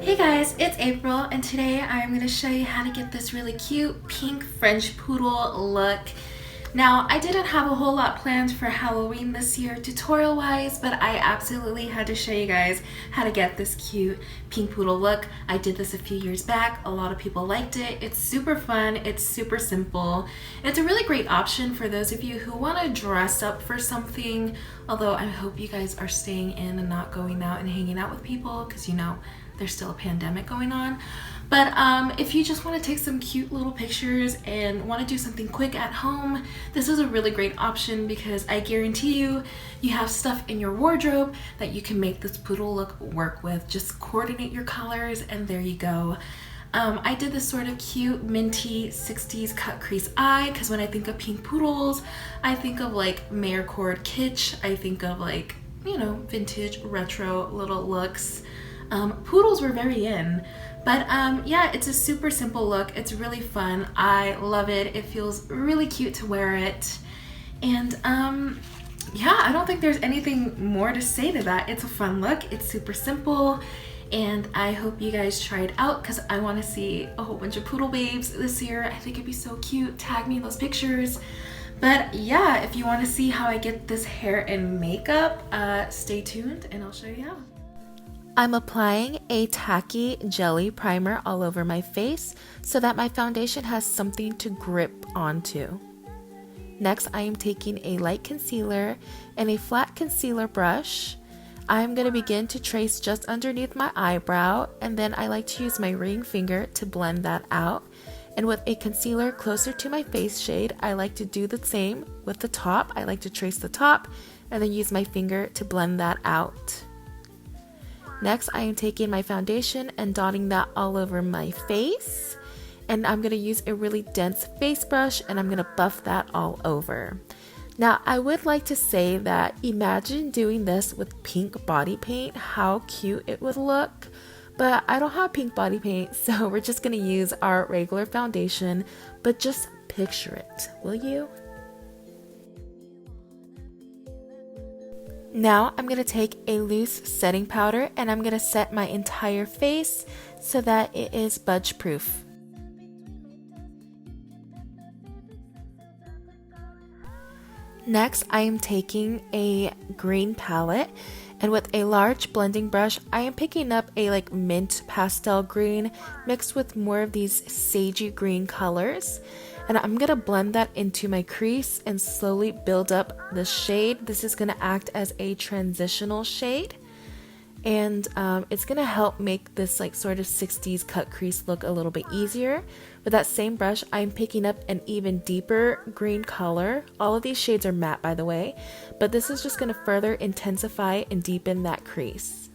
Hey guys, it's April and today I'm going to show you how to get this really cute pink French poodle look. Now, I didn't have a whole lot planned for Halloween this year tutorial wise, but I absolutely had to show you guys how to get this cute pink poodle look. I did this a few years back. A lot of people liked it. It's super fun. It's super simple. It's a really great option for those of you who want to dress up for something, although I hope you guys are staying in and not going out and hanging out with people because you know there's still a pandemic going on. But if you just want to take some cute little pictures and want to do something quick at home, this is a really great option because I guarantee you, you have stuff in your wardrobe that you can make this poodle look work with. Just coordinate your colors and there you go. I did this sort of cute minty 60s cut crease eye because when I think of pink poodles, I think of like Mayercord kitsch. I think of like, you know, vintage retro little looks. Poodles were very in. But yeah, it's a super simple look. It's really fun. I love it. It feels really cute to wear it. And yeah, I don't think there's anything more to say to that. It's a fun look. It's super simple. And I hope you guys try it out because I want to see a whole bunch of poodle babes this year. I think it'd be so cute. Tag me in those pictures. But yeah, if you want to see how I get this hair and makeup, stay tuned and I'll show you how. I'm applying a tacky jelly primer all over my face so that my foundation has something to grip onto. Next, I am taking a light concealer and a flat concealer brush. I'm going to begin to trace just underneath my eyebrow, and then I like to use my ring finger to blend that out. And with a concealer closer to my face shade, I like to do the same with the top. I like to trace the top and then use my finger to blend that out. Next, I am taking my foundation and dotting that all over my face. And I'm going to use a really dense face brush and I'm going to buff that all over. Now, I would like to say that imagine doing this with pink body paint, how cute it would look. But I don't have pink body paint, so we're just going to use our regular foundation. But just picture it, will you? Now I'm going to take a loose setting powder and I'm going to set my entire face so that it is budge proof. Next, I am taking a green palette and with a large blending brush, I am picking up a like mint pastel green mixed with more of these sagey green colors. And I'm going to blend that into my crease and slowly build up the shade. This is going to act as a transitional shade. And it's going to help make this like sort of 60s cut crease look a little bit easier. With that same brush, I'm picking up an even deeper green color. All of these shades are matte, by the way. But this is just going to further intensify and deepen that crease.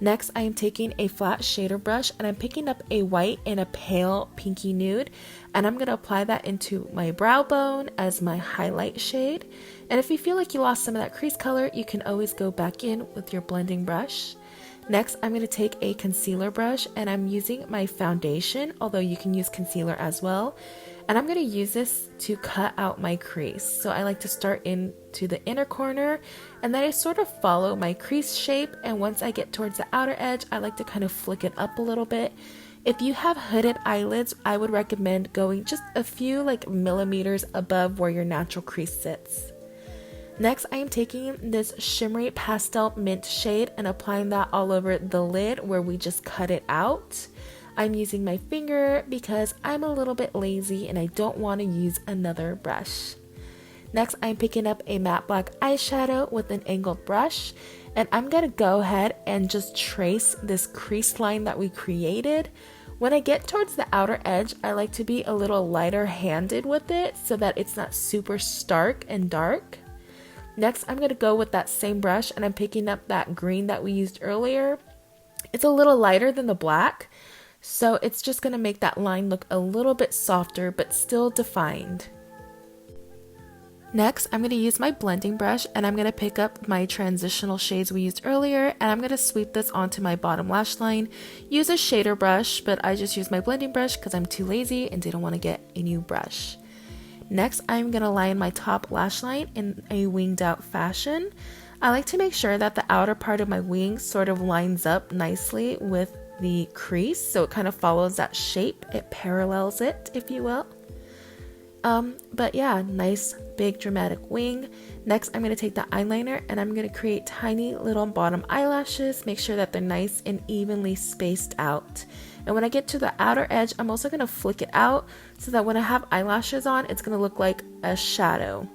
Next, I am taking a flat shader brush and I'm picking up a white and a pale pinky nude and I'm going to apply that into my brow bone as my highlight shade. And if you feel like you lost some of that crease color, you can always go back in with your blending brush. Next, I'm going to take a concealer brush and I'm using my foundation, although you can use concealer as well. And I'm going to use this to cut out my crease. So I like to start into the inner corner and then I sort of follow my crease shape. And once I get towards the outer edge, I like to kind of flick it up a little bit. If you have hooded eyelids, I would recommend going just a few like millimeters above where your natural crease sits. Next, I am taking this shimmery pastel mint shade and applying that all over the lid where we just cut it out. I'm using my finger because I'm a little bit lazy and I don't want to use another brush. Next, I'm picking up a matte black eyeshadow with an angled brush And I'm gonna go ahead and just trace this crease line that we created. When I get towards the outer edge, I like to be a little lighter handed with it so that it's not super stark and dark. Next, I'm gonna go with that same brush and I'm picking up that green that we used earlier. It's a little lighter than the black, so it's just gonna make that line look a little bit softer but still defined. Next, I'm going to use my blending brush and I'm going to pick up my transitional shades we used earlier and I'm going to sweep this onto my bottom lash line. Use a shader brush, but I just use my blending brush because I'm too lazy and didn't want to get a new brush. Next, I'm going to line my top lash line in a winged out fashion. I like to make sure that the outer part of my wing sort of lines up nicely with the crease, so it kind of follows that shape. It parallels it, if you will. But yeah, nice big dramatic wing. Next, I'm going to take the eyeliner and I'm going to create tiny little bottom eyelashes. Make sure that they're nice and evenly spaced out. And when I get to the outer edge, I'm also going to flick it out so that when I have eyelashes on, it's going to look like a shadow.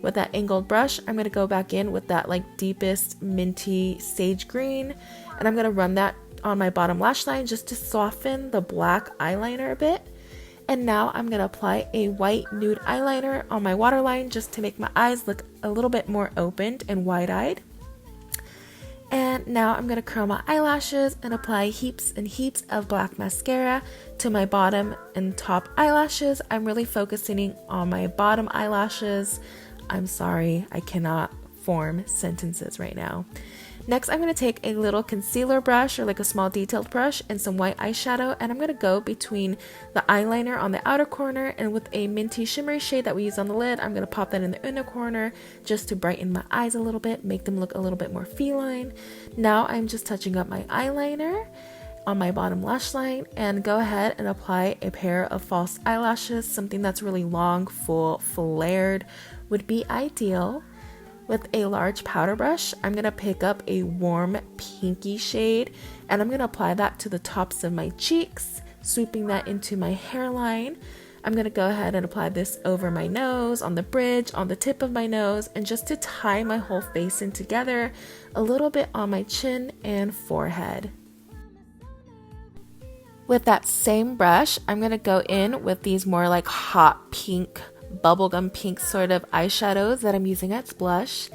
With that angled brush, I'm going to go back in with that like deepest minty sage green and I'm going to run that on my bottom lash line just to soften the black eyeliner a bit. And now I'm going to apply a white nude eyeliner on my waterline just to make my eyes look a little bit more opened and wide-eyed. And now I'm going to curl my eyelashes and apply heaps and heaps of black mascara to my bottom and top eyelashes. I'm really focusing on my bottom eyelashes. I'm sorry, I cannot form sentences right now. Next, I'm going to take a little concealer brush or like a small detailed brush and some white eyeshadow and I'm going to go between the eyeliner on the outer corner and with a minty shimmery shade that we use on the lid, I'm going to pop that in the inner corner just to brighten my eyes a little bit, make them look a little bit more feline. Now I'm just touching up my eyeliner on my bottom lash line and go ahead and apply a pair of false eyelashes. Something that's really long, full, flared would be ideal. With a large powder brush, I'm going to pick up a warm pinky shade and I'm going to apply that to the tops of my cheeks, sweeping that into my hairline. I'm going to go ahead and apply this over my nose, on the bridge, on the tip of my nose, and just to tie my whole face in together, a little bit on my chin and forehead. With that same brush, I'm going to go in with these more like hot pink, bubblegum pink sort of eyeshadows that I'm using as blush.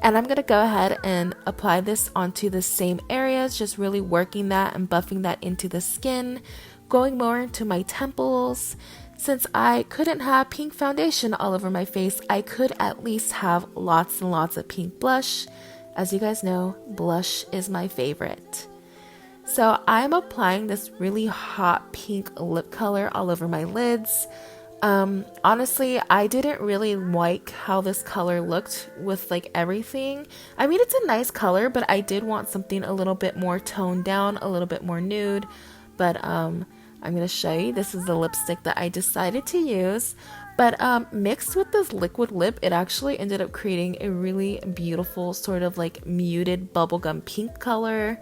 And I'm going to go ahead and apply this onto the same areas, just really working that and buffing that into the skin, going more into my temples. Since I couldn't have pink foundation all over my face, I could at least have lots and lots of pink blush. As you guys know, blush is my favorite. So I'm applying this really hot pink lip color all over my lids. Honestly, I didn't really like how this color looked with like everything. I mean, it's a nice color, but I did want something a little bit more toned down, a little bit more nude. But I'm going to show you, this is the lipstick that I decided to use. But mixed with this liquid lip, it actually ended up creating a really beautiful sort of like muted bubblegum pink color.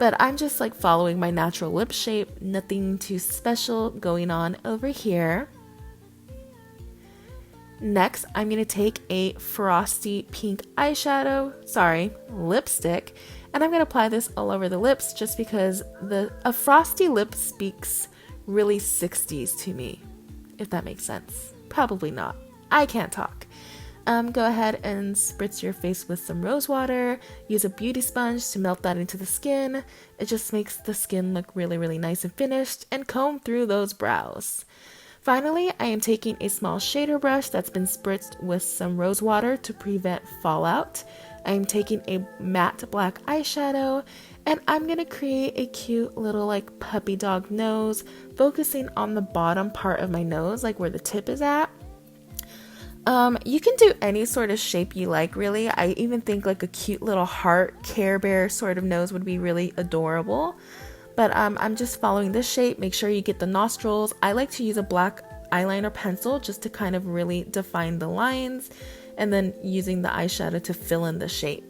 But I'm just like following my natural lip shape, nothing too special going on over here. Next, I'm going to take a frosty pink lipstick, and I'm going to apply this all over the lips just because a frosty lip speaks really 60s to me, if that makes sense. Probably not. I can't talk. Go ahead and spritz your face with some rose water. Use a beauty sponge to melt that into the skin. It just makes the skin look really, really nice and finished, and comb through those brows. Finally, I am taking a small shader brush that's been spritzed with some rose water to prevent fallout. I am taking a matte black eyeshadow and I'm going to create a cute little like puppy dog nose, focusing on the bottom part of my nose, like where the tip is at. You can do any sort of shape you like, really. I even think like a cute little heart Care Bear sort of nose would be really adorable. But I'm just following this shape. Make sure you get the nostrils. I like to use a black eyeliner pencil just to kind of really define the lines, and then using the eyeshadow to fill in the shape.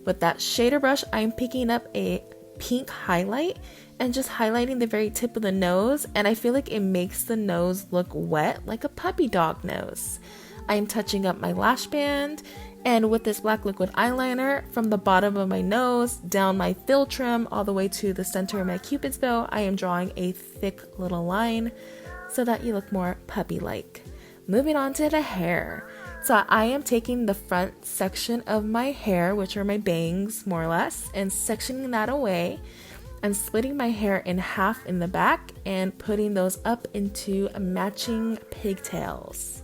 With that shader brush, I'm picking up a pink highlight and just highlighting the very tip of the nose, and I feel like it makes the nose look wet like a puppy dog nose. I'm touching up my lash band, and with this black liquid eyeliner, from the bottom of my nose down my fill trim all the way to the center of my cupid's bow, I am drawing a thick little line so that you look more puppy-like. Moving on to the hair. So I am taking the front section of my hair, which are my bangs more or less, and sectioning that away. I'm splitting my hair in half in the back and putting those up into matching pigtails.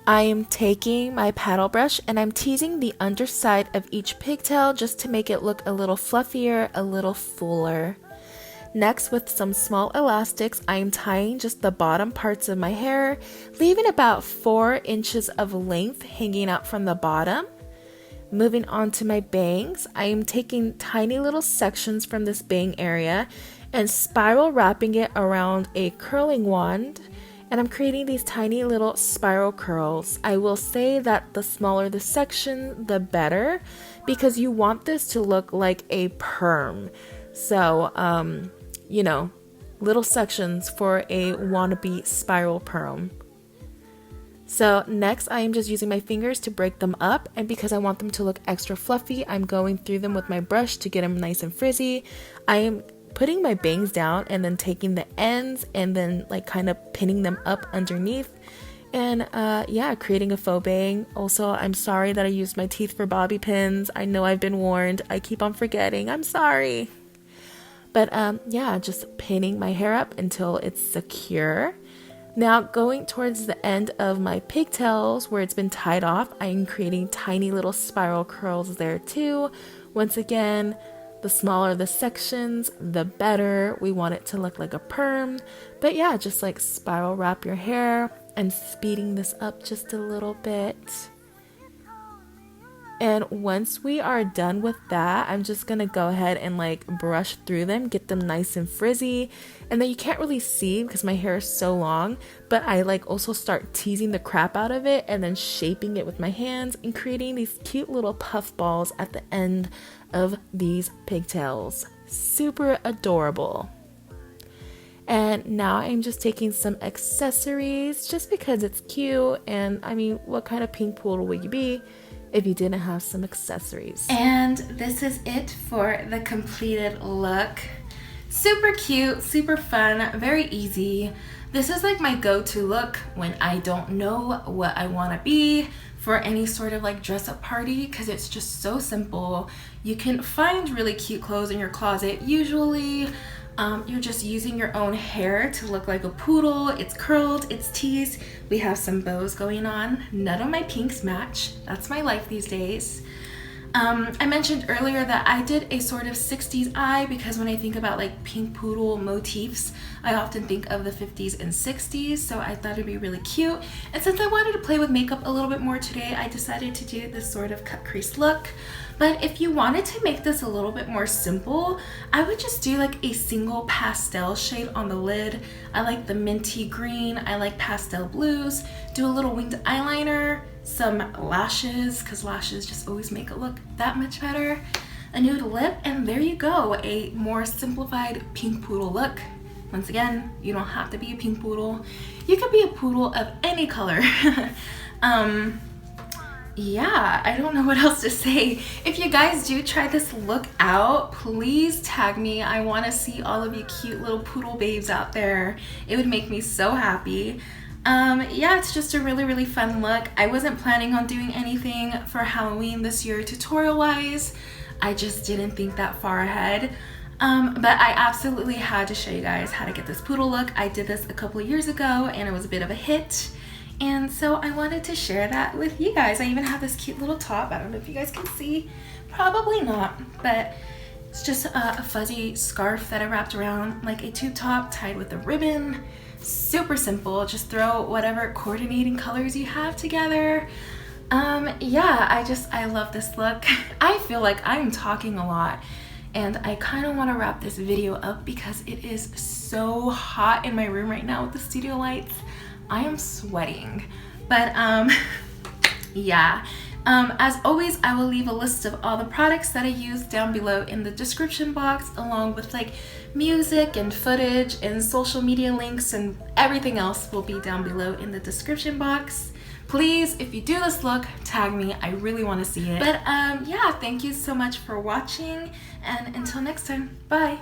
I am taking my paddle brush and I'm teasing the underside of each pigtail just to make it look a little fluffier, a little fuller. Next, with some small elastics, I am tying just the bottom parts of my hair, leaving about 4 inches of length hanging out from the bottom. Moving on to my bangs, I am taking tiny little sections from this bang area and spiral wrapping it around a curling wand, and I'm creating these tiny little spiral curls. I will say that the smaller the section, the better, because you want this to look like a perm. So, you know, little sections for a wannabe spiral perm. So next, I am just using my fingers to break them up, and because I want them to look extra fluffy, I'm going through them with my brush to get them nice and frizzy. I am putting my bangs down and then taking the ends and then like kind of pinning them up underneath, and yeah, creating a faux bang. Also, I'm sorry that I used my teeth for bobby pins. I know I've been warned. I keep on forgetting. I'm sorry. But yeah, just pinning my hair up until it's secure. Now going towards the end of my pigtails where it's been tied off, I'm creating tiny little spiral curls there too. Once again, the smaller the sections, the better. We want it to look like a perm. But yeah, just like spiral wrap your hair and speeding this up just a little bit. And once we are done with that, I'm just gonna go ahead and like brush through them, get them nice and frizzy. And then you can't really see because my hair is so long, but I like also start teasing the crap out of it and then shaping it with my hands and creating these cute little puff balls at the end of these pigtails. Super adorable. And now I'm just taking some accessories just because it's cute, and I mean, what kind of pink poodle would you be if you didn't have some accessories? And this is it for the completed look. Super cute, super fun, very easy. This is like my go-to look when I don't know what I want to be for any sort of like dress up party, because it's just so simple. You can find really cute clothes in your closet. Usually you're just using your own hair to look like a poodle. It's curled, it's teased. We have some bows going on. None of my pinks match. That's my life these days. I mentioned earlier that I did a sort of 60s eye because when I think about like pink poodle motifs, I often think of the 50s and 60s, so I thought it'd be really cute. And since I wanted to play with makeup a little bit more today, I decided to do this sort of cut crease look. But if you wanted to make this a little bit more simple, I would just do like a single pastel shade on the lid. I like the minty green, I like pastel blues, do a little winged eyeliner, some lashes, because lashes just always make it look that much better, a nude lip, and there you go, a more simplified pink poodle look. Once again, you don't have to be a pink poodle. You could be a poodle of any color. Yeah, I don't know what else to say. If you guys do try this look out, please tag me. I want to see all of you cute little poodle babes out there. It would make me so happy. Yeah, it's just a really fun look. I wasn't planning on doing anything for Halloween this year tutorial wise. I just didn't think that far ahead. But I absolutely had to show you guys how to get this poodle look. I did this a couple of years ago and it was a bit of a hit. And so I wanted to share that with you guys. I even have this cute little top. I don't know if you guys can see. Probably not, but it's just a fuzzy scarf that I wrapped around like a tube top tied with a ribbon. Super simple. Just throw whatever coordinating colors you have together. Yeah, I love this look. I feel like I'm talking a lot and I kind of want to wrap this video up because it is so hot in my room right now with the studio lights. I am sweating, but yeah, As always, I will leave a list of all the products that I use down below in the description box, along with like music and footage and social media links, and everything else will be down below in the description box. Please, if you do this look, tag me. I really want to see it. But yeah, thank you so much for watching, and until next time, bye.